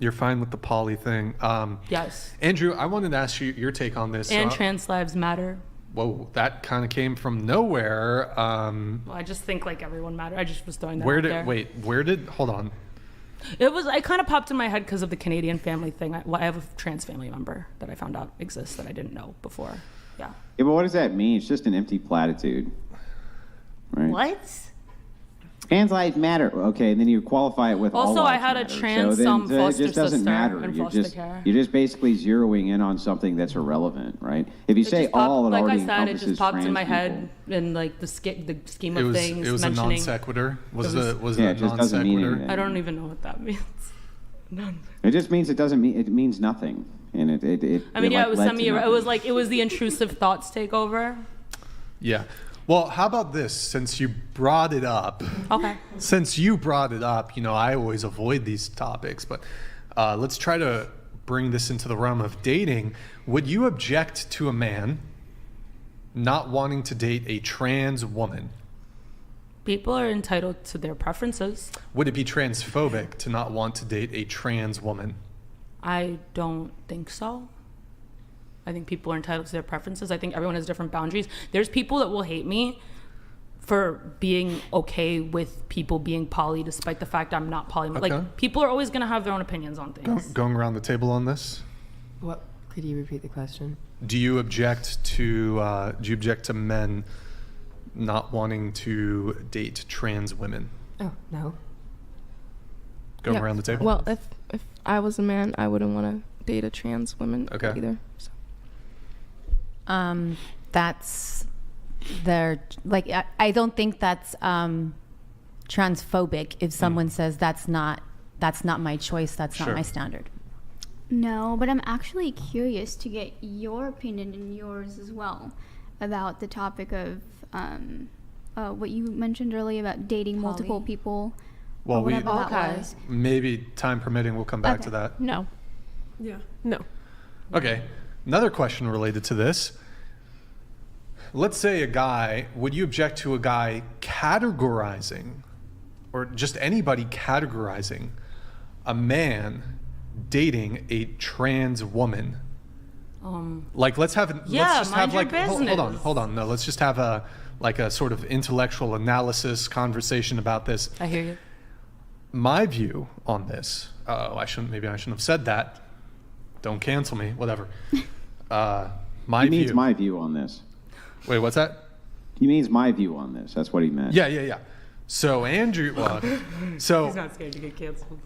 You're fine with the poly thing. Yes. Andrew, I wanted to ask you your take on this. And trans lives matter. Whoa, that kind of came from nowhere. Well, I just think like everyone matters. I just was throwing that out there. Hold on. It kind of popped in my head because of the Canadian family thing. I have a trans family member that I found out exists that I didn't know before. Yeah. Yeah, but what does that mean? It's just an empty platitude. Right? What? Trans lives matter. Okay, and then you qualify it with all Also, lives I had matter. a trans it foster just doesn't sister matter. in You're foster just, care. you're just basically zeroing in on something that's irrelevant, right? If you say all, it like already I said, it encompasses just popped trans in my people. head in like the scheme of things. It was a non mentioning. sequitur. Was Yeah, it it a just non doesn't mean sequitur? anything. I don't even know what that means. None. It just means it means nothing, and it I mean, yeah, it was led to nothing. it was the intrusive thoughts take over. Yeah. Well, how about this? Since you brought it up. Okay. I always avoid these topics, but let's try to bring this into the realm of dating. Would you object to a man not wanting to date a trans woman? People are entitled to their preferences. Would it be transphobic to not want to date a trans woman? I don't think so. I think people are entitled to their preferences. I think everyone has different boundaries. There's people that will hate me for being okay with people being poly despite the fact I'm not poly. Okay. Like, people are always going to have their own opinions on things. Going around the table on this? What? Could you repeat the question? Do you object to men not wanting to date trans women? Oh, no. Going around the table? Well, if I was a man, I wouldn't want to date a trans woman either. So. That's their, like, I don't think that's transphobic if someone says that's not my choice, that's not my standard. No, but I'm actually curious to get your opinion and yours as well about the topic of what you mentioned earlier about dating multiple people. Well, whatever that was. maybe time permitting, we'll come back to that. No. Yeah. No. Okay. Another question related to this. Let's say would you object to a guy categorizing, or just anybody categorizing, a man dating a trans woman? Let's just have like, hold on. No, let's just have a sort of intellectual analysis conversation about this. I hear you. My view on this, I shouldn't have said that. Don't cancel me, whatever. He means my view on this. Wait, what's that? He means my view on this. That's what he meant. Yeah. So Andrew, He's not scared to get canceled.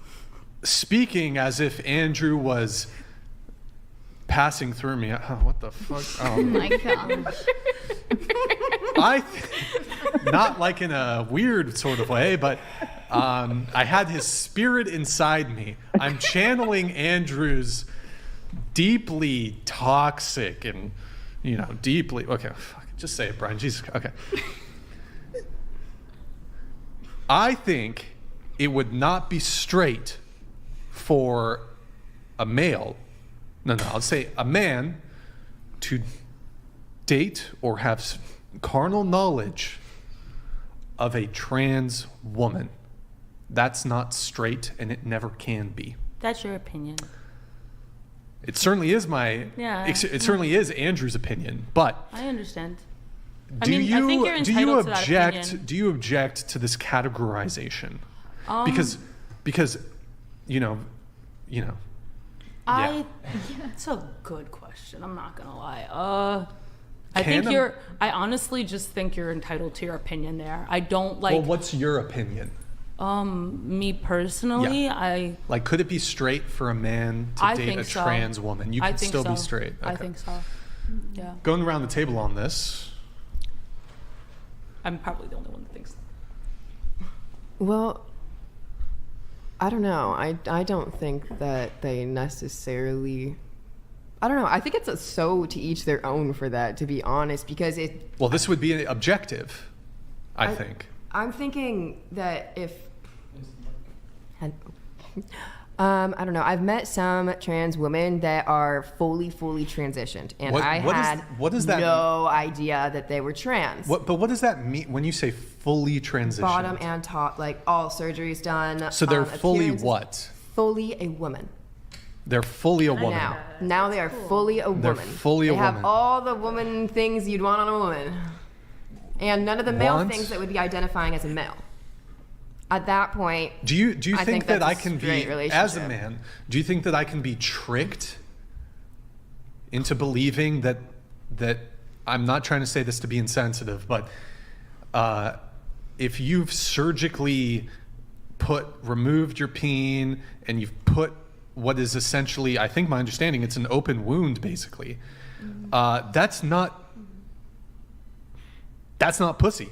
Speaking as if Andrew was passing through me. What the fuck? Oh my gosh. Not like in a weird sort of way, but I had his spirit inside me. I'm channeling Andrew's deeply toxic and, deeply... Okay, just say it, Brian. Jesus. Okay. I think it would not be straight for a male... No, I'll say a man to date or have carnal knowledge of a trans woman. That's not straight, and it never can be. That's your opinion. It certainly is it certainly is Andrew's opinion, but I understand. I think you're entitled to that opinion. Do you object to this categorization? Because It's a good question. I'm not gonna lie. I honestly just think you're entitled to your opinion there. I don't like. Well, what's your opinion? Me personally, yeah. Could it be straight for a man to date a trans woman? You can still be straight. Okay. I think so. Yeah. Going around the table on this. I'm probably the only one that thinks that. Well, I don't know. I don't think that they necessarily... I don't know. I think it's so to each their own for that, to be honest, because it... Well, this would be objective, I think. I'm thinking that if... I don't know. I've met some trans women that are fully transitioned, and what does that no idea that they were trans. But what does that mean when you say fully transitioned? Bottom and top, like all surgeries done. So they're fully what? Fully a woman. They're fully a woman. Now they are fully a woman. They're fully a They woman. have all the woman things you'd want on a woman. And none of the male Want? things that would be identifying as a male. At that point, Do you I think think that that's I a can straight be, relationship. as a man, do you think that I can be tricked into believing that I'm not trying to say this to be insensitive, but if you've surgically removed your peen and you've put what is essentially, I think my understanding, it's an open wound basically. That's not pussy.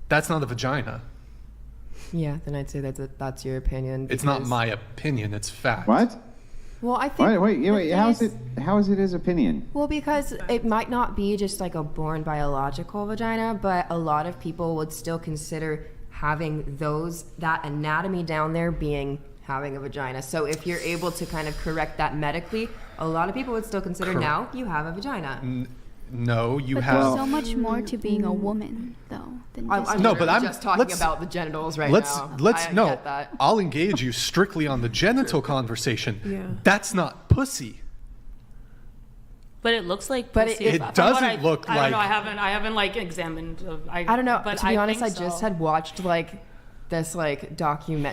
That's not a vagina. yeah, then I'd say that's your opinion. It's not because- my opinion, it's fact. What? Well, I think. Wait. the thing How is it his opinion? Well, because it might not be just like a born biological vagina, but a lot of people would still consider having that anatomy down there being having a vagina. So if you're able to kind of correct that medically, a lot of people would still consider now you have a vagina. No, you But have. there's so much more to being a woman, though, than just. I'm No, literally but I'm- just talking let's- about the genitals right let's now. I no. get that. I'll engage you strictly on the genital conversation. Yeah. That's not pussy. But it looks like But pussy. it From what doesn't look I don't know. like- I haven't like examined. I don't know. But To be honest, I think just so. had watched like this like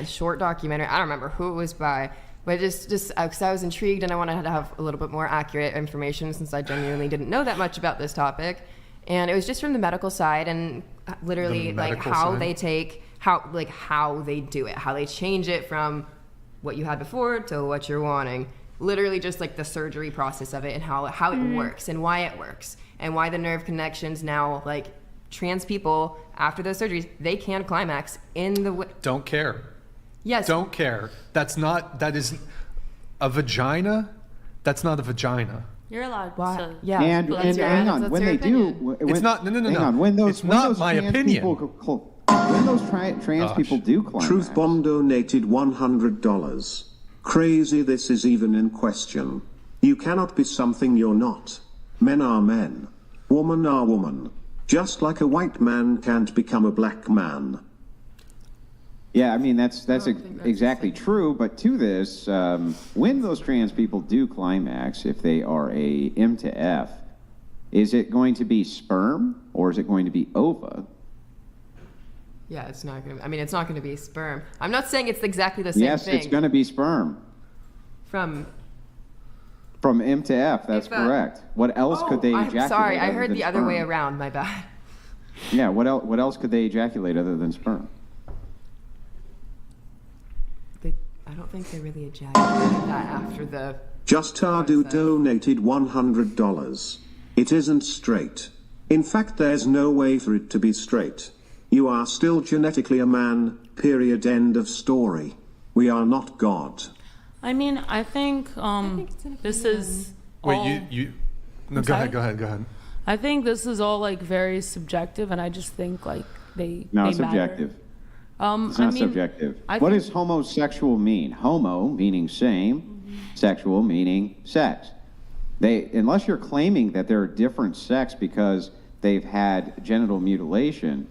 short documentary. I don't remember who it was by, but just because I was intrigued and I wanted to have a little bit more accurate information since I genuinely didn't know that much about this topic. And it was just from the medical side and literally The like medical how side? they take how they do it, how they change it from what you had before to what you're wanting. Literally just like the surgery process of it and how it works and why it works and why the nerve connections now, like trans people after those surgeries, they can climax in the Don't care. yes. Don't care. That is a vagina. That's not a vagina. You're allowed Why? to. Yeah. And Well, that's your- hang that's- on, that's when your they do, opinion. It's not- no. Hang on, when those It's not those my trans opinion. people, when those trans people do climax, Truth Bomb donated $100. Crazy this is even in question. You cannot be something you're not. Men are men. Woman are woman. Just like a white man can't become a black man. Yeah, I mean that's don't think that's exactly true. But to this, when those trans people do climax, if they are a M to F, is it going to be sperm or is it going to be ova? Yeah, it's not gonna. I mean, it's not gonna be sperm. I'm not saying it's exactly the same Yes, thing. it's going to be sperm From. from M to F. That's If, correct. What else could they ejaculate? I'm sorry, I other heard than the other way sperm? around. My bad. Yeah, what else could they ejaculate other than sperm? I don't think they really ejaculated that after the. Just Tardu donated $100. It isn't straight. In fact, there's no way for it to be straight. You are still genetically a man, period, end of story. We are not God. I mean, I think this is. Wait, all, you. No, I'm go sorry? ahead. Go ahead. Go ahead. I think this is all like very subjective, and I just think like they. No, they it's subjective. Matter. It's not subjective. I What think- does homosexual mean? Homo meaning same, sexual meaning sex. Unless you're claiming that they're a different sex because they've had genital mutilation,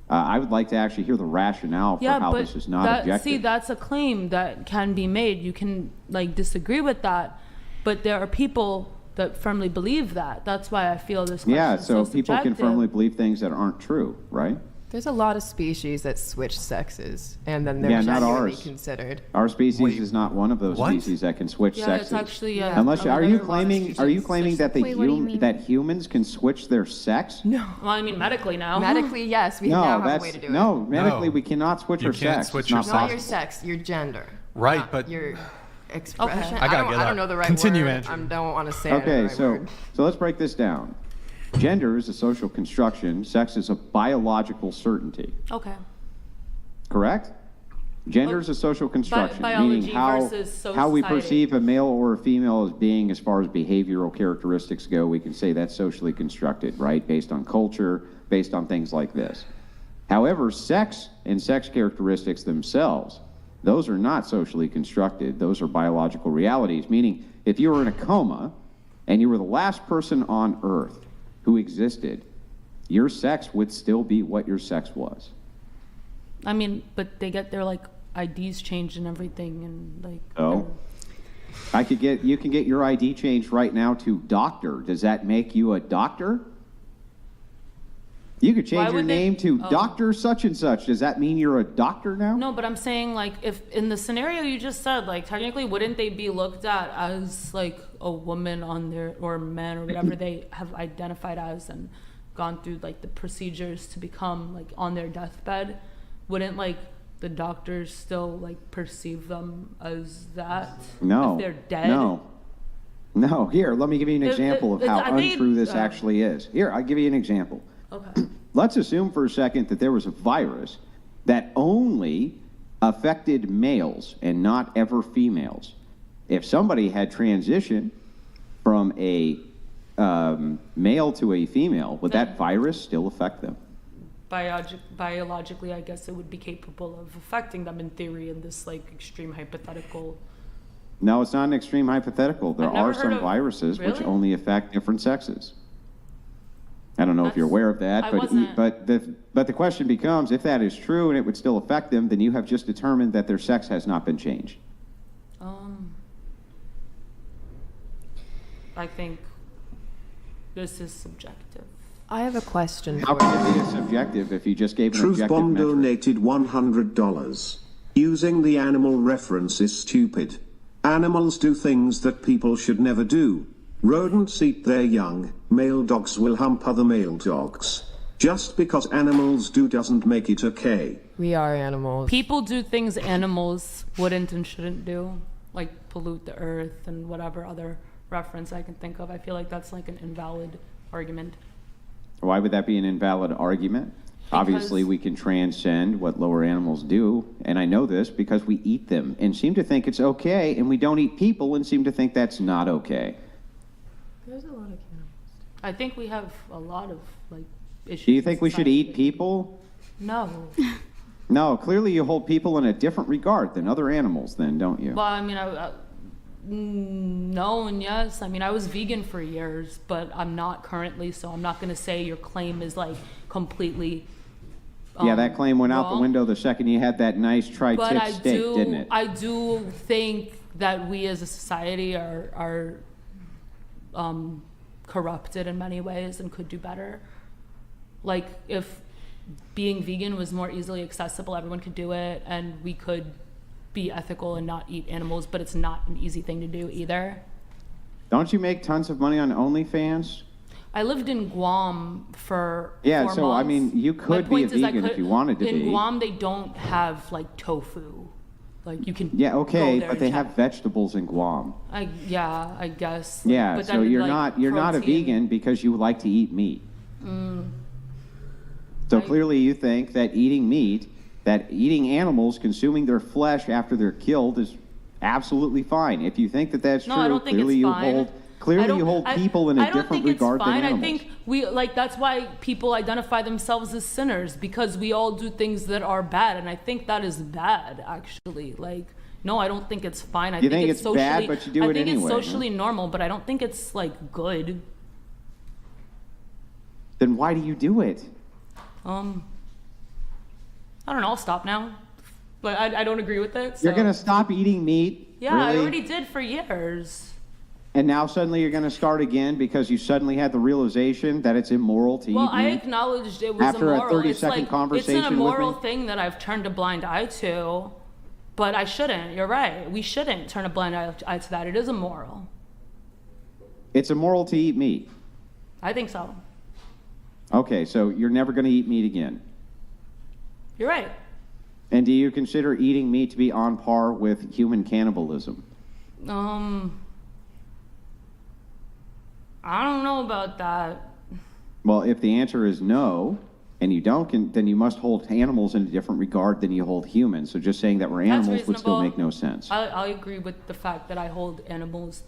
I would like to actually hear the rationale for how this is not objective. See, that's a claim that can be made. You can like disagree with that, but there are people that firmly believe that. That's why I feel this. Yeah, question is so so people can subjective. firmly believe things that aren't true, right? There's a lot of species that switch sexes, and then they're Yeah, not genuinely ours. considered. Our species Wait, is not one of those what? species that can switch Yeah, sexes. it's actually Unless I are mean, you there a lot of claiming species that Wait, what do you mean? that humans can switch their sex? No. Well, I mean, medically now. Medically, yes, we No, now have a that's way to do no. it. Medically, No. we cannot switch You our can't sex. switch It's your not sex. Not possible. your sex, your gender. Right, not but your expression. Okay. I gotta get I up. don't know the right Continue, word. Andrew. I don't want to say it. Okay, the right word. so let's break this down. Gender is a social construction. Sex is a biological certainty. Okay. Correct? Gender is a social construction, biology meaning how versus we society. perceive a male or a female as being as far as behavioral characteristics go. We can say that's socially constructed, right? Based on culture, based on things like this. However, sex and sex characteristics themselves, those are not socially constructed. Those are biological realities, meaning if you were in a coma and you were the last person on Earth who existed, your sex would still be what your sex was. I mean, but they get their like IDs changed and everything, and like. Oh. You can get your ID changed right now to doctor. Does that make you a doctor? You could change your name to Dr. Such and Such. Does that mean you're a doctor now? No, but I'm saying, like, if in the scenario you just said, like, technically, wouldn't they be looked at as, like, a woman on their, or man, or whatever they have identified as and gone through, like, the procedures to become, like, on their deathbed? Wouldn't, like, the doctors still, like, perceive them as that? No. If they're dead? No. Here, let me give you an example of how untrue this actually is. Here, I'll give you an example. Okay. Let's assume for a second that there was a virus that only affected males and not ever females. If somebody had transitioned from a male to a female, would that virus still affect them? Biologically, I guess it would be capable of affecting them in theory in this, like, extreme hypothetical. No, it's not an extreme hypothetical. There are some viruses which only affect different sexes. I don't know if you're aware of that, but the question becomes, if that is true and it would still affect them, then you have just determined that their sex has not been changed. I think this is subjective. I have a question. How can it be subjective if you just gave an Truth objective Bomb metric? donated $100. Using the animal reference is stupid. Animals do things that people should never do. Rodents eat their young, male dogs will hump other male dogs. Just because animals do doesn't make it okay. We are animals. People do things animals wouldn't and shouldn't do, like pollute the earth and whatever other reference I can think of. I feel like that's like an invalid argument. Why would that be an invalid argument? Obviously, we can transcend what lower animals do, and I know this because we eat them and seem to think it's okay, and we don't eat people and seem to think that's not okay. There's a lot of cannibals. I think we have a lot of, like, issues. Do you think we should eat people? No. No, clearly you hold people in a different regard than other animals then, don't you? Well, I mean, no and yes. I mean, I was vegan for years, but I'm not currently, so I'm not going to say your claim is, like, completely yeah, that claim went out the window the second you had that nice tri-tip steak, didn't it? I do think that we as a society are corrupted in many ways and could do better. Like, if being vegan was more easily accessible, everyone could do it, and we could be ethical and not eat animals, but it's not an easy thing to do either. Don't you make tons of money on OnlyFans? I lived in Guam for 4 months. I mean, you could be a vegan if you wanted to be. In Guam, they don't have, like, tofu. Like, you can okay, but they have vegetables in Guam. I guess. Yeah, but so then, you're like, not a vegan because you like to eat meat. So clearly you think that eating animals, consuming their flesh after they're killed is absolutely fine. If you think that that's true, I don't think clearly it's fine. you hold people in a different regard than animals. I think that's why people identify themselves as sinners, because we all do things that are bad, and I think that is bad, actually. Like, no, I don't think it's fine. I think it's socially bad, but you do it anyway. I think it's socially normal, but I don't think it's, like, good. Then why do you do it? I don't know. I'll stop now. But I don't agree with it. So. You're going to stop eating meat? Yeah, really? I already did for years. And now suddenly you're going to start again because you suddenly had the realization that it's immoral to eat meat? Well, I acknowledged it was after immoral. After a 30-second conversation it's an immoral thing that I've turned a blind eye to, but I shouldn't. You're right. We shouldn't turn a blind eye to that. It is immoral. It's immoral to eat meat? I think so. Okay, so you're never going to eat meat again? You're right. And do you consider eating meat to be on par with human cannibalism? I don't know about that. Well, if the answer is no, and you don't, then you must hold animals in a different regard than you hold humans. So just saying that we're animals would still make no sense. I agree with the fact that I hold animals,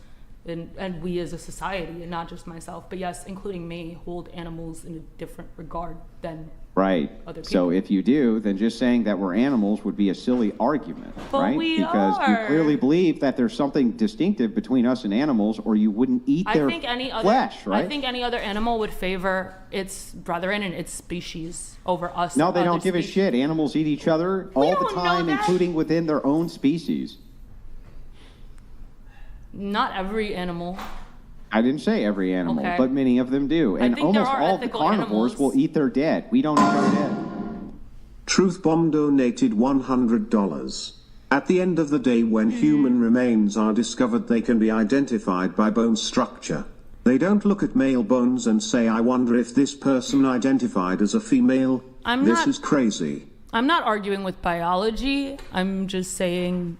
and we as a society, and not just myself, but yes, including me, hold animals in a different regard than right. other people. So if you do, then just saying that we're animals would be a silly argument, but right? Because you clearly believe that there's something distinctive between us and animals, or you wouldn't eat their flesh, right? I think any other animal would favor its brethren and its species over us. No, they don't give a shit. Animals eat each other all the time, including within their own species. Not every animal. I didn't say every animal, Okay. but many of them do. And think there almost are all the ethical carnivores animals. will eat their dead. We don't eat our dead. Truth Bomb donated $100. At the end of the day, when human remains are discovered, they can be identified by bone structure. They don't look at male bones and say, I wonder if this person identified as a female. This is crazy. I'm not arguing with biology. I'm just saying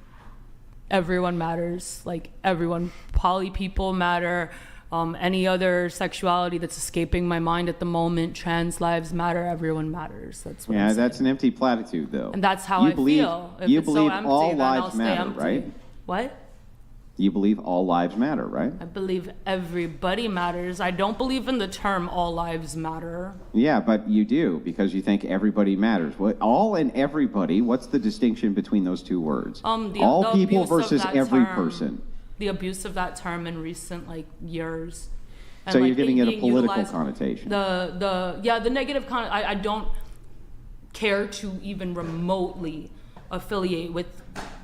everyone matters. Like everyone, poly people matter. Any other sexuality that's escaping my mind at the moment, trans lives matter. Everyone matters. That's what I'm saying. That's an empty platitude, though. And that's how I feel. If you it's believe so empty, all then I'll lives stay matter, empty. right? What? You believe all lives matter, right? I believe everybody matters. I don't believe in the term all lives matter. Yeah, but you do, because you think everybody matters. All and everybody, what's the distinction between those two words? The all people abuse of versus that every term, person. The abuse of that term in recent years. And, So you're giving it a being political utilized- connotation. The negative I don't care to even remotely affiliate with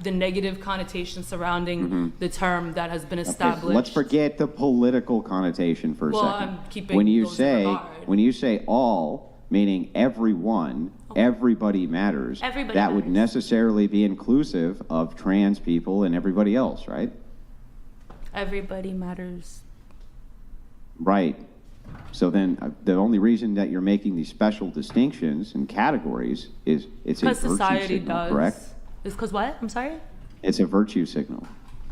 the negative connotation surrounding the term that has been established. Okay, let's forget the political connotation for a Well, second. I'm keeping when you those in say regard. when you say all, meaning everyone, everybody matters. Everybody that would matters. necessarily be inclusive of trans people and everybody else, right? Everybody matters. Right. So then the only reason that you're making these special distinctions and categories is it's a Because virtue society signal, does. correct? It's because what? I'm sorry? It's a virtue signal.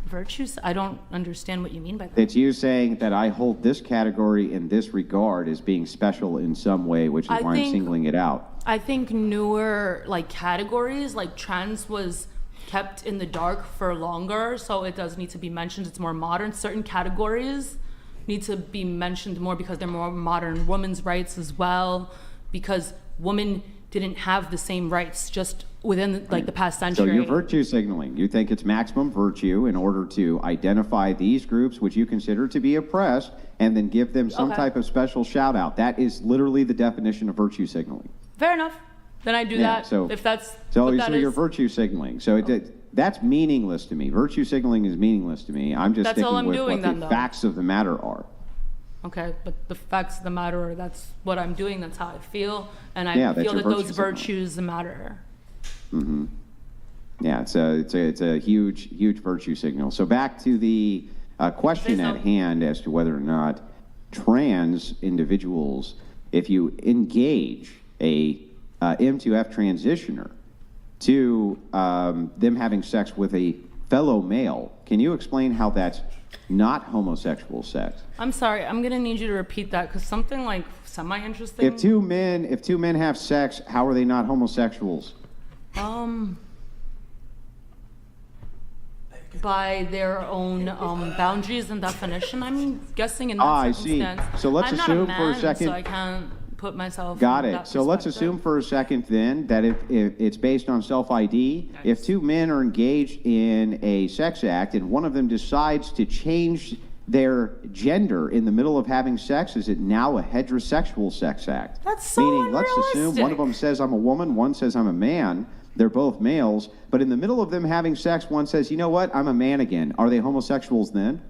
Virtues? I don't understand what you mean by that. It's you saying that I hold this category in this regard as being special in some way, which is I why I'm think- singling it out. I think newer categories, like trans was kept in the dark for longer, so it does need to be mentioned. It's more modern. Certain categories need to be mentioned more because they're more modern. Women's rights as well, because women didn't have the same rights just within the past So century. you're virtue signaling. You think it's maximum virtue in order to identify these groups which you consider to be oppressed and then give them some Okay. type of special shout out. That is literally the definition of virtue signaling. Fair enough. Then I do that. So if that's so, what that so you're is. virtue signaling. So that's meaningless to me. Virtue signaling is meaningless to me. I'm just That's all sticking I'm with doing what then, the though. facts of the matter are. Okay, but the facts of the matter are that's what I'm doing, that's how I feel, and I Yeah, that's feel your that those virtue signal. virtues matter. Yeah, it's a huge virtue signal. So back to the question Say so. at hand as to whether or not trans individuals, if you engage a M2F transitioner to them having sex with a fellow male, can you explain how that's not homosexual sex? I'm sorry, I'm gonna need you to repeat that because something semi-interesting. If two men have sex, how are they not homosexuals? By their own boundaries and definition, I'm guessing in that I see. circumstance. So let's I'm assume not a for a man, second- so I can't put myself. Got in it. that So let's perspective. assume for a second then that if it's based on self-ID, if two men are engaged in a sex act and one of them decides to change their gender in the middle of having sex, is it now a heterosexual sex act? That's so Meaning, let's assume one of unrealistic. them says I'm a woman, one says I'm a man. They're both males, but in the middle of them having sex, one says, you know what, I'm a man again. Are they homosexuals then?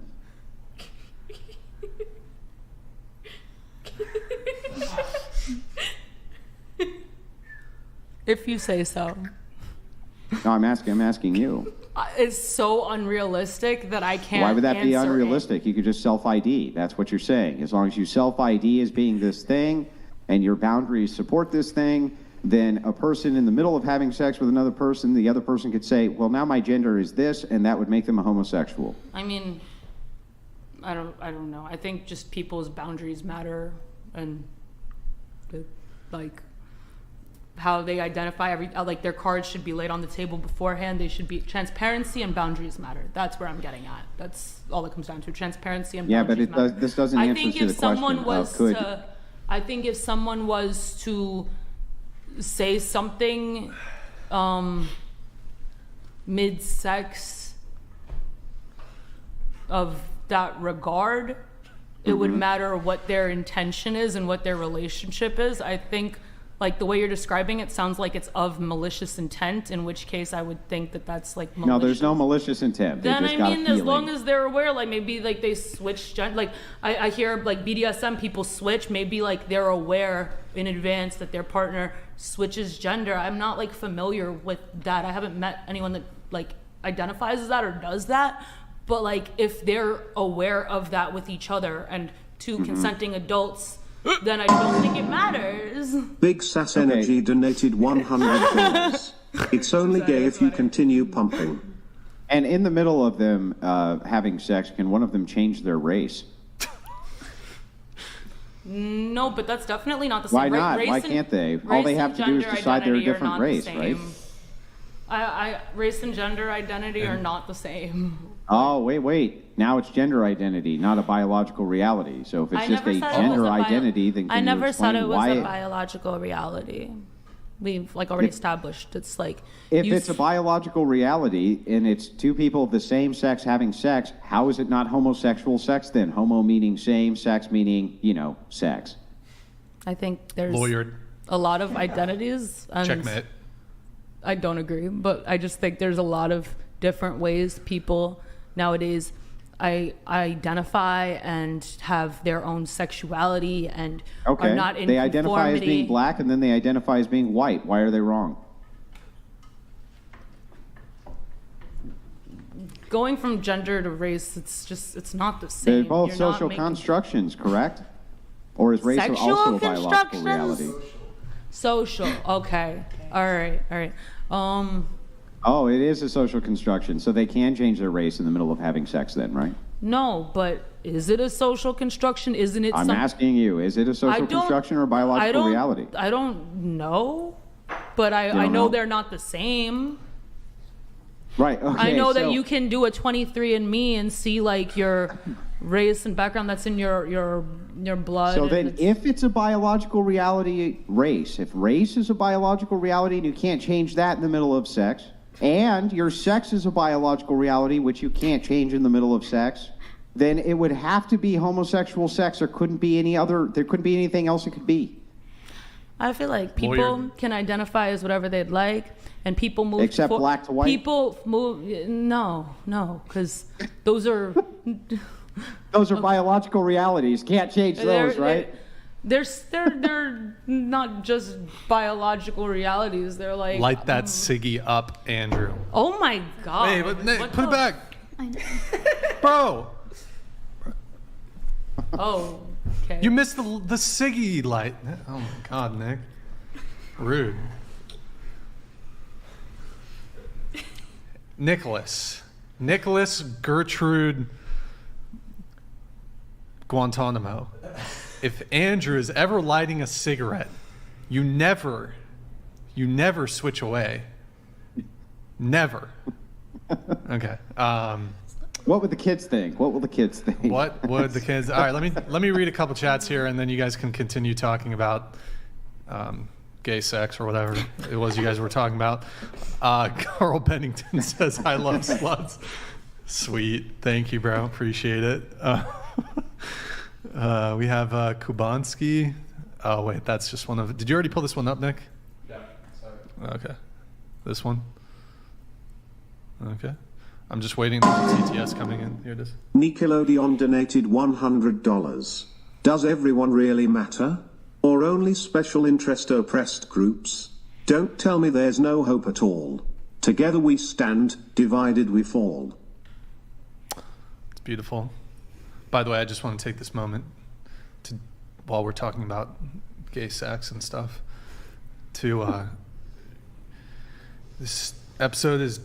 If you say so. No, I'm asking you. It's so unrealistic that I can't. Why would that be answer it. unrealistic? You could just self-ID. That's what you're saying. As long as you self-ID as being this thing and your boundaries support this thing, then a person in the middle of having sex with another person, the other person could say, well, now my gender is this, and that would make them a homosexual. I mean, I don't know. I think just people's boundaries matter, and how they identify their cards should be laid on the table beforehand. They should be transparency and boundaries matter. That's where I'm getting at. That's all it comes down to. Transparency and Yeah, but boundaries matter. this doesn't I answer think to if the someone question was of could. I think if someone was to say something mid-sex of that regard, it would matter what their intention is and what their relationship is. I think like the way you're describing it sounds like it's of malicious intent, in which case I would think that that's like No, malicious. there's no malicious intent. They Then just I got a mean, as feeling. long as they're aware, like maybe like they switch gender. Like I hear like BDSM people switch. Maybe like they're aware in advance that their partner switches gender. I'm not like familiar with that. I haven't met anyone that like identifies as that or does that. But like if they're aware of that with each other and two consenting adults, then I don't think it matters. Big Sass Energy donated $100. It's only gay if you continue pumping. And in the middle of them having sex, can one of them change their race? No, but that's definitely not the same. Why not? Race Why and- can't they? race All they have and to do is gender decide they're a identity are different not the race, same. right? Race and gender identity are not the same. Oh, wait. Now it's gender identity, not a biological reality. So if it's I just never a said it was gender a bio- identity, then can I never you said explain it was why a biological reality. We've like already established it's like If you it's a biological reality and it's two people of the same sex having sex, how is it not homosexual sex then? Homo meaning same, sex meaning, sex. I think there's Lawyered. a lot of identities. And Checkmate. I don't agree, but I just think there's a lot of different ways people nowadays identify and have their own sexuality and are not in they identify as being conformity. black and then they identify as being white. Why are they wrong? Going from gender to race, it's not the same. They're both You're not social making- constructions, correct? Or is race Sexual also a biological constructions? reality? Social. Okay. All right. Oh, it is a social construction. So they can change their race in the middle of having sex then, right? No, but is it a social construction? Isn't it? I'm asking you, is it a I social don't- construction or a biological reality? I don't know, but I don't know know? they're not the same. Right, okay. I know that so- you can do a 23andMe and see like your race and background that's in your blood. So and then, it's- if it's a biological reality, if race is a biological reality and you can't change that in the middle of sex, and your sex is a biological reality which you can't change in the middle of sex, then it would have to be homosexual sex. There couldn't be anything else it could be. I feel like people Lawyered. can identify as whatever they'd like, and people move Except black to white? People move no, because those are Those are biological realities. Can't change those, right? They're not just biological realities. They're like Light that ciggy up, Andrew. oh my god! Hey, but Nick, What put it the- back. I know. Bro, Oh, okay. you missed the ciggy light. Oh my God, Nick. Rude. Nicholas Gertrude Guantanamo. If Andrew is ever lighting a cigarette, you never switch away. Never. Okay. What would the kids think? What will the kids think? What would the kids? All right, let me read a couple chats here, and then you guys can continue talking about gay sex or whatever it was you guys were talking about. Carl Bennington says, "I love sluts." Sweet, thank you, bro. Appreciate it. We have Kubanski. Oh wait, that's just one of. Did you already pull this one up, Nick? Yeah. Sorry. Okay, this one. Okay. I'm just waiting for TTS coming in. Here it is. Nickelodeon donated $100. Does everyone really matter? Or only special interest oppressed groups? Don't tell me there's no hope at all. Together we stand, divided we fall. It's beautiful. By the way, I just want to take this moment to, while we're talking about gay sex and stuff, to this episode is.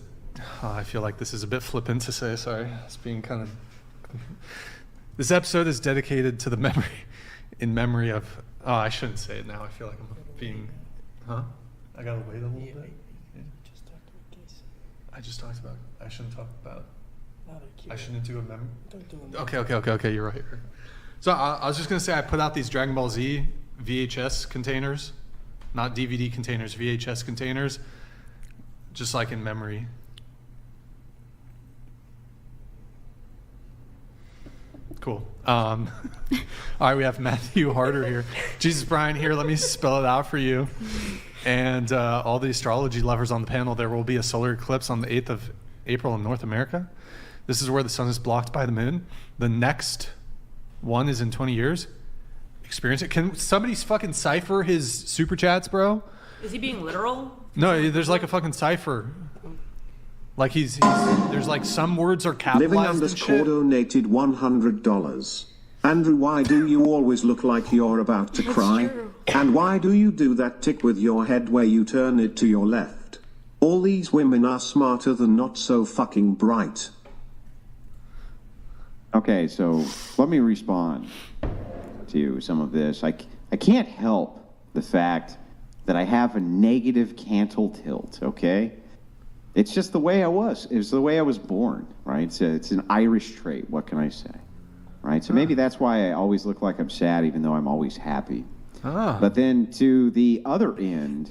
I feel like this is a bit flippant to say. Sorry, it's being kind of. This episode is dedicated to the memory of. Oh, I shouldn't say it now. I feel like I'm being. Huh? I gotta wait a little bit. I just talked about. I shouldn't talk about. I shouldn't do a memory. Okay. You're right. So I was just gonna say I put out these Dragon Ball Z VHS containers, not DVD containers, VHS containers, just like in memory. Cool. All right, we have Matthew Harder here. Jesus Brian here. Let me spell it out for you. And all the astrology lovers on the panel, there will be a solar eclipse on the 8th of April in North America. This is where the sun is blocked by the moon. The next one is in 20 years. Experience it. Can somebody fucking cipher his super chats, bro? Is he being literal? No, there's like a fucking cipher. Like he's there's like some words are capitalized and shit. Living donated $100. Andrew, why do you always look like you're about to cry? And why do you do that tick with your head where you turn it to your left? All these women are smarter than not so fucking bright. Okay, so let me respond to some of this. I can't help the fact that I have a negative cantal tilt, okay? It's just the way I was. It's the way I was born, right? It's an Irish trait. What can I say? Right? So maybe that's why I always look like I'm sad, even though I'm always happy. But then to the other end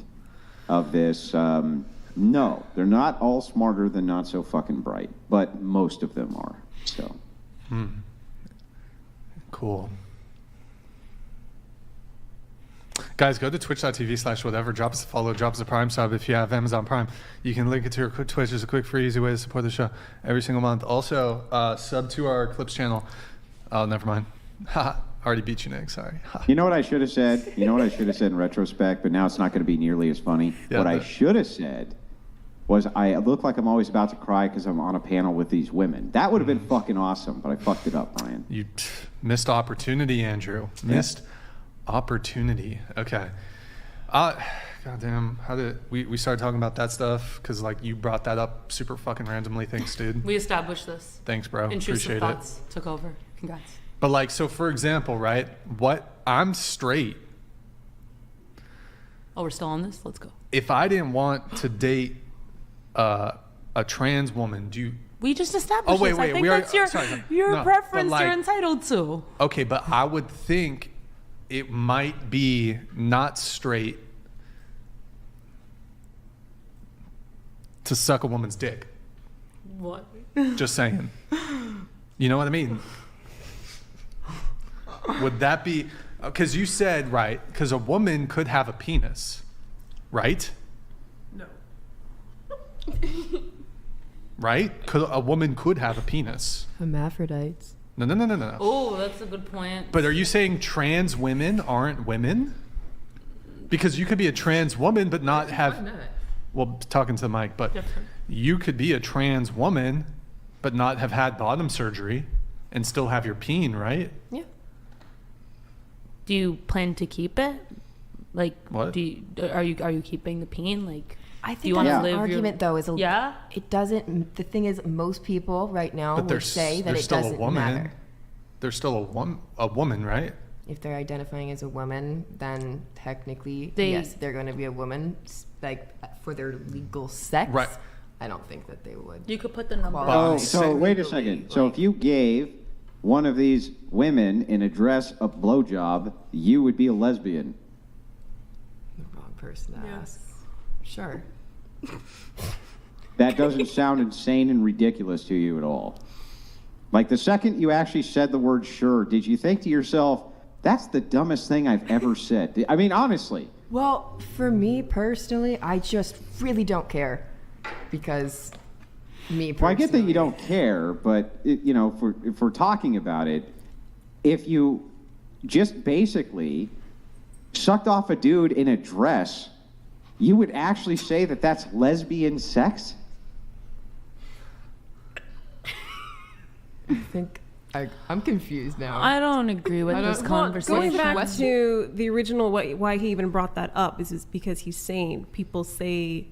of this, no, they're not all smarter than not so fucking bright, but most of them are. So. Cool. Guys, go to twitch.tv/whatever. Drop us a follow, drop us a Prime sub. If you have Amazon Prime, you can link it to your Twitch. It's a quick, free, easy way to support the show every single month. Also, sub to our Clips channel. Oh, never mind. Already beat you, Nick. Sorry. You know what I should have said? You know what I should have said in retrospect, but now it's not going to be nearly as funny. Yeah, what I should have said was I look like I'm always about to cry because I'm on a panel with these women. That would have been fucking awesome, but I fucked it up, Brian. You missed opportunity, Andrew. Missed opportunity. Okay. Goddamn. How did we started talking about that stuff? Because like you brought that up super fucking randomly. Thanks, dude. We established this. Thanks, bro. Intrusive Appreciate thoughts it. took over. Congrats. But like, so for example, right? I'm straight. Oh, we're still on this? Let's go. If I didn't want to date a trans woman, do you? We just established this. I think that's your preference you're entitled to. Okay, but I would think it might be not straight to suck a woman's dick. What? Just saying. You know what I mean? Would that be... Because you said, right, because a woman could have a penis, right? No. Right? A woman could have a penis. Hermaphrodites. No. Oh, that's a good point. But are you saying trans women aren't women? Because you could be a trans woman but not have... Why not? Well, talking to the mic, but Different. you could be a trans woman but not have had bottom surgery and still have your peen, right? Yeah. Do you plan to keep it? Like, what? Are you keeping the peen? Like, I do you think want to that live argument though is it doesn't. The thing is, most people right now would say that it doesn't matter. They're still a woman, right? If they're identifying as a woman, then technically, yes, they're going to be a woman, like for their legal sex. Right. I don't think that they would. You could put the number. So wait a second. So if you gave one of these women in a dress a blowjob, you would be a lesbian. The wrong person to ask. Sure. That doesn't sound insane and ridiculous to you at all. Like the second you actually said the word sure, did you think to yourself, that's the dumbest thing I've ever said? I mean, honestly. Well, for me personally, I just really don't care because me personally. Well, I get that you don't care, but if we're talking about it, if you just basically sucked off a dude in a dress, you would actually say that that's lesbian sex? I think I'm confused now. I don't agree with this conversation. Going back to the original, why he even brought that up is because he's saying people say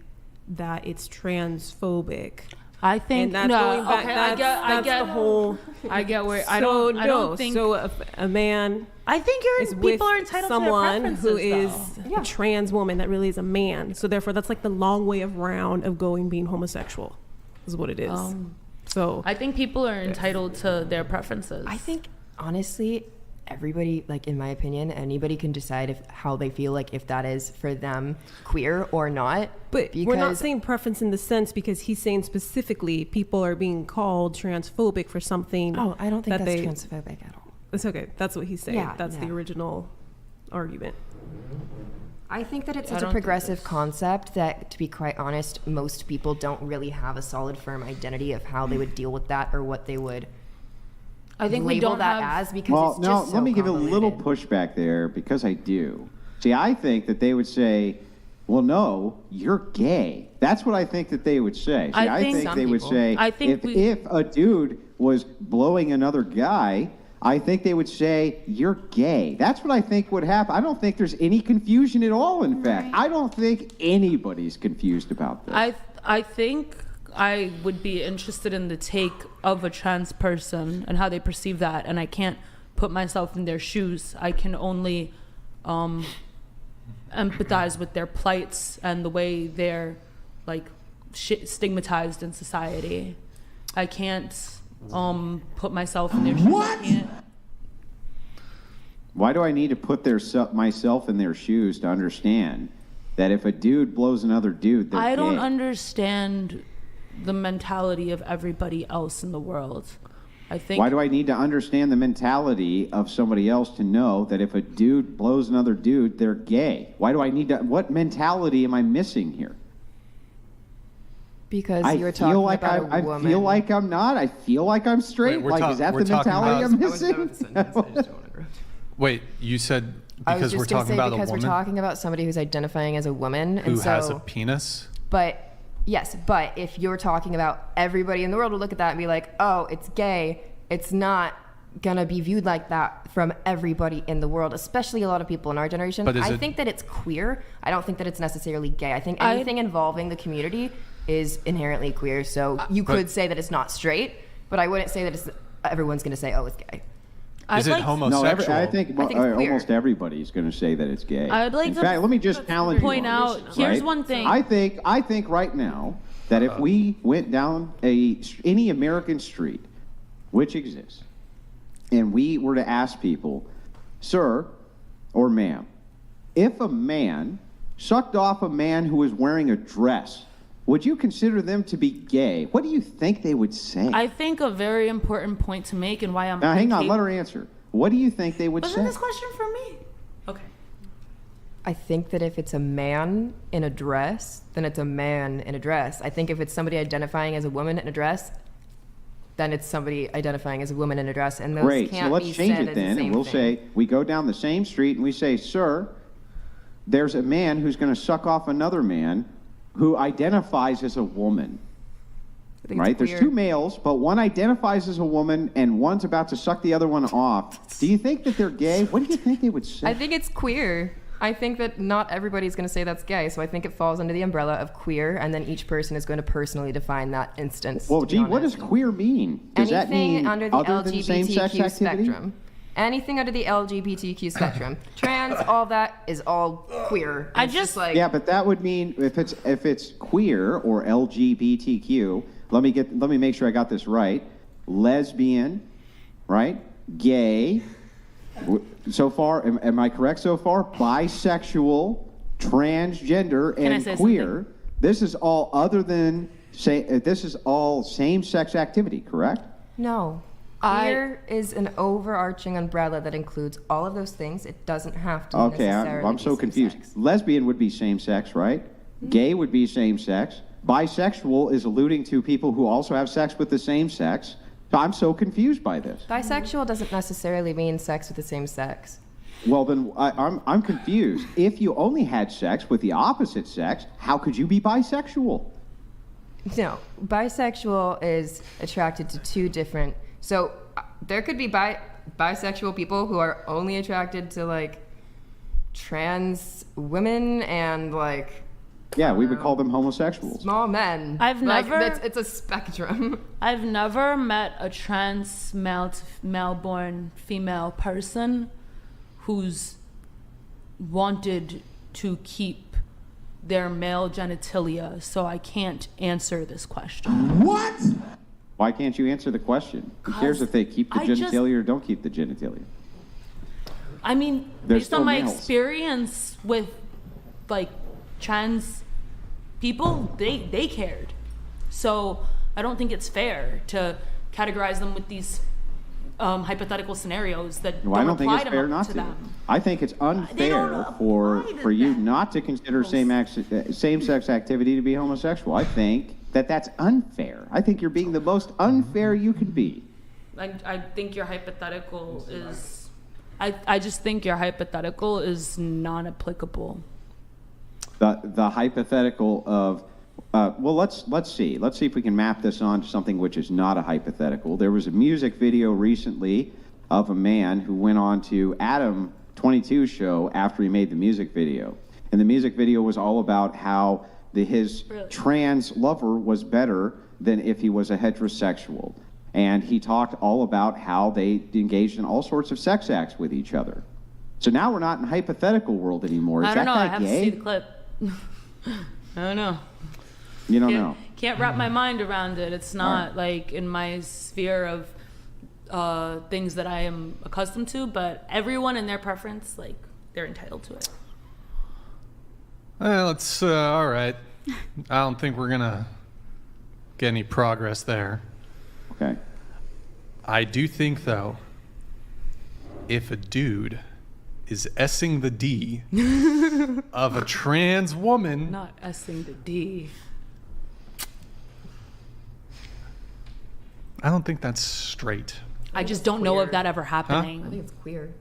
that it's transphobic. I think that's going back, I get the whole. I get where I don't think so. A man. I think people are entitled someone to their who is a trans woman that really is a man. So therefore, that's like the long way around of being homosexual, is what it is. So I think people are entitled to their preferences. I think honestly, everybody, like in my opinion, anybody can decide how they feel, like if that is for them queer or not. But we're not saying preference in the sense, because he's saying specifically people are being called transphobic for something. Oh, I don't think that's transphobic at all. It's okay. That's what he's saying. Yeah, that's the original argument. I think that it's such a progressive concept that, to be quite honest, most people don't really have a solid, firm identity of how they would deal with that or what they would label that as, because it's just so let me give a little convoluted. pushback there, because I do. See, I think that they would say, well, no, you're gay. That's what I think that they would say. See, I think they would say, if a dude was blowing another guy, I think they would say, you're gay. That's what I think would happen. I don't think there's any confusion at all, in fact. I don't think anybody's confused about this. I think I would be interested in the take of a trans person and how they perceive that, and I can't put myself in their shoes. I can only empathize with their plights and the way they're like stigmatized in society. I can't put myself in their shoes. What? Why do I need to put myself in their shoes to understand that if a dude blows another dude, they're I don't gay? understand the mentality of everybody else in the world. I think. Why do I need to understand the mentality of somebody else to know that if a dude blows another dude, they're gay? Why do I need to? What mentality am I missing here? Because you're talking about a woman. I feel like I'm not. I feel like I'm straight. Is that the mentality I'm missing? Wait, you said because we're talking about a woman? Because we're talking about somebody who's identifying as a woman. Who has a penis? But, yes, but if you're talking about everybody in the world will look at that and be like, oh, it's gay, it's not going to be viewed like that from everybody in the world, especially a lot of people in our generation. I think that it's queer. I don't think that it's necessarily gay. I think anything involving the community is inherently queer. So you could say that it's not straight, but I wouldn't say that everyone's going to say, oh, it's gay. Is it homosexual? No, I think almost everybody's going to say that it's gay. In fact, let me just challenge you on out. this, Here's right? one thing. I think right now that if we went down any American street, which exists, and we were to ask people, sir or ma'am, if a man sucked off a man who was wearing a dress, would you consider them to be gay? What do you think they would say? I think a very important point to make, and why I'm... Now, hang on, let her answer. What do you think they would say? Wasn't this question for me? Okay. I think that if it's a man in a dress, then it's a man in a dress. I think if it's somebody identifying as a woman in a dress, then it's somebody identifying as a woman in a dress. And those Great, can't so let's be change said it then, as the and same we'll thing. say, we go down the same street and we say, sir, there's a man who's going to suck off another man who identifies as a woman. Right? There's two males, but one identifies as a woman and one's about to suck the other one off. Do you think that they're gay? What do you think they would say? I think it's queer. I think that not everybody's going to say that's gay, so I think it falls under the umbrella of queer, and then each person is going to personally define that instance. Well, gee, what does queer mean? Does that mean under the other than same-sex LGBTQ activity? spectrum. Anything under the LGBTQ spectrum. Trans, all that is all queer. I It's just like... Yeah, but that would mean if it's queer or LGBTQ, let me make sure I got this right. Lesbian, right? Gay. So far, am I correct so far? Bisexual, transgender, Can I and say queer. something? This is all other than this is all same-sex activity, correct? No. Queer is an overarching umbrella that includes all of those things. It doesn't have to Okay, necessarily I'm be so confused. same-sex. Lesbian would be same-sex, right? Gay would be same-sex. Bisexual is alluding to people who also have sex with the same sex. So I'm so confused by this. Bisexual doesn't necessarily mean sex with the same sex. Well, then I'm confused. If you only had sex with the opposite sex, how could you be bisexual? No, bisexual is attracted to two different... So there could be bisexual people who are only attracted to, like, trans women and, like... Yeah, we would call them homosexuals. Small men. It's a spectrum. I've never met a trans male-born female person who's wanted to keep their male genitalia, so I can't answer this question. What? Why can't you answer the question? Who cares if they keep the genitalia or don't keep the genitalia? I mean, They're based on still my males. experience with like trans people, they cared. So I don't think it's fair to categorize them with these hypothetical scenarios that Well, I don't think apply it's fair not to to. them. I think it's unfair for you not to consider same-sex activity to be homosexual. I think that's unfair. I think you're being the most unfair you could be. I think your hypothetical is. I just think your hypothetical is non-applicable. The hypothetical of well, let's see if we can map this on to something which is not a hypothetical. There was a music video recently of a man who went on to Adam 22's show after he made the music video, and the music video was all about how his trans lover was better than if he was a heterosexual, and he talked all about how they engaged in all sorts of sex acts with each other. So now we're not in hypothetical world anymore. Is I don't know. I that have guy to see gay? the clip. I don't know. You don't know. Can't wrap my mind around it. It's not like in my sphere of things that I am accustomed to. But everyone and their preference, like they're entitled to it. Let's. All right. I don't think we're gonna get any progress there. Okay. I do think though, if a dude is S-ing the D of a trans woman. Not S-ing the D. I don't think that's straight. I just don't know of that ever happening. I think it's queer.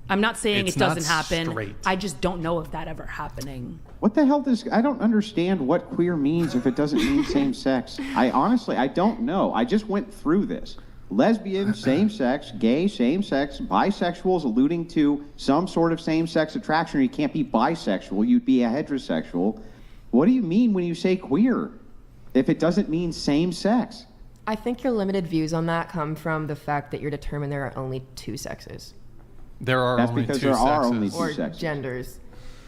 I'm not saying It's it doesn't not happen. straight. I just don't know of that ever happening. What the hell does... I don't understand what queer means if it doesn't mean same sex. I don't know. I just went through this. Lesbian, same sex, gay, same sex, bisexuals alluding to some sort of same sex attraction. You can't be bisexual, you'd be a heterosexual. What do you mean when you say queer if it doesn't mean same sex? I think your limited views on that come from the fact that you're determined there are only two sexes. There are That's only because two there sexes. are only two Or sexes. genders.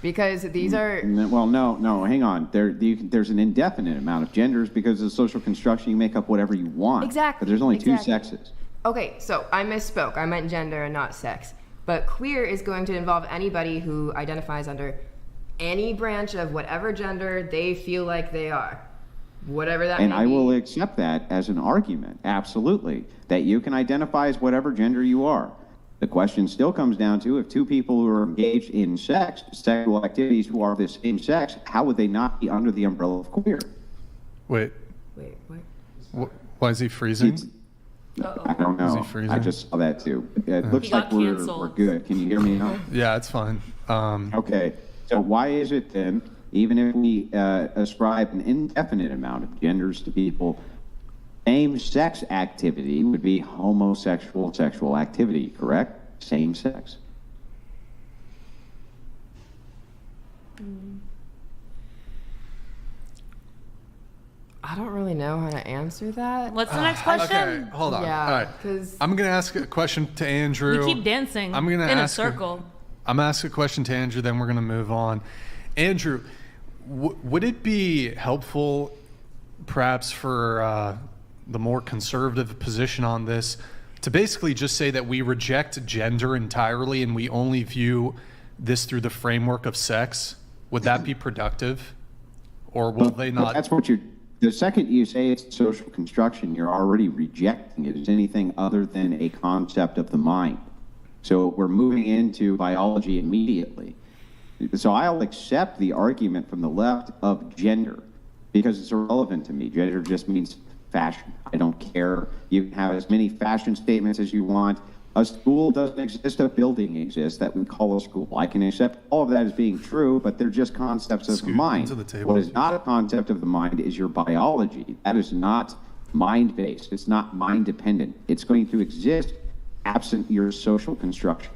Because these are... Well, no, hang on. There's an indefinite amount of genders because of social construction. You make up whatever you want. Exactly. But there's only two Exactly. sexes. Okay, so I misspoke. I meant gender and not sex. But queer is going to involve anybody who identifies under any branch of whatever gender they feel like they are. Whatever that And may I be. will accept that as an argument, absolutely, that you can identify as whatever gender you are. The question still comes down to if two people who are engaged in sexual activities who are the same sex, how would they not be under the umbrella of queer? Wait, Wait, what? why is he freezing? I don't Is he know. freezing? I just saw that too. It looks He like got we're canceled. good. Can you hear me now? Yeah, it's fine. Okay. So why is it then, even if we ascribe an indefinite amount of genders to people, same-sex activity would be homosexual sexual activity, correct? Same sex. I don't really know how to answer that. What's the next question? Okay, hold on. Yeah, All right. 'cause- I'm going to ask a question to Andrew. We keep dancing I'm gonna in a ask circle. I'm going to ask a question to Andrew, then we're going to move on. Andrew, would it be helpful perhaps for the more conservative position on this to basically just say that we reject gender entirely and we only view this through the framework of sex? Would that be productive? Or will they But not? that's what you're... The second you say it's social construction, you're already rejecting it as anything other than a concept of the mind. So we're moving into biology immediately. So I'll accept the argument from the left of gender because it's irrelevant to me. Gender just means fashion. I don't care. You can have as many fashion statements as you want. A school doesn't exist, a building exists that we call a school. I can accept all of that as being true, but they're just concepts of the Scoot mind. into the table. What is not a concept of the mind is your biology. That is not mind-based. It's not mind-dependent. It's going to exist absent your social construction.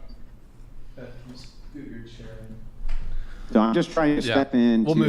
So I'm just trying to Yeah. step into We'll move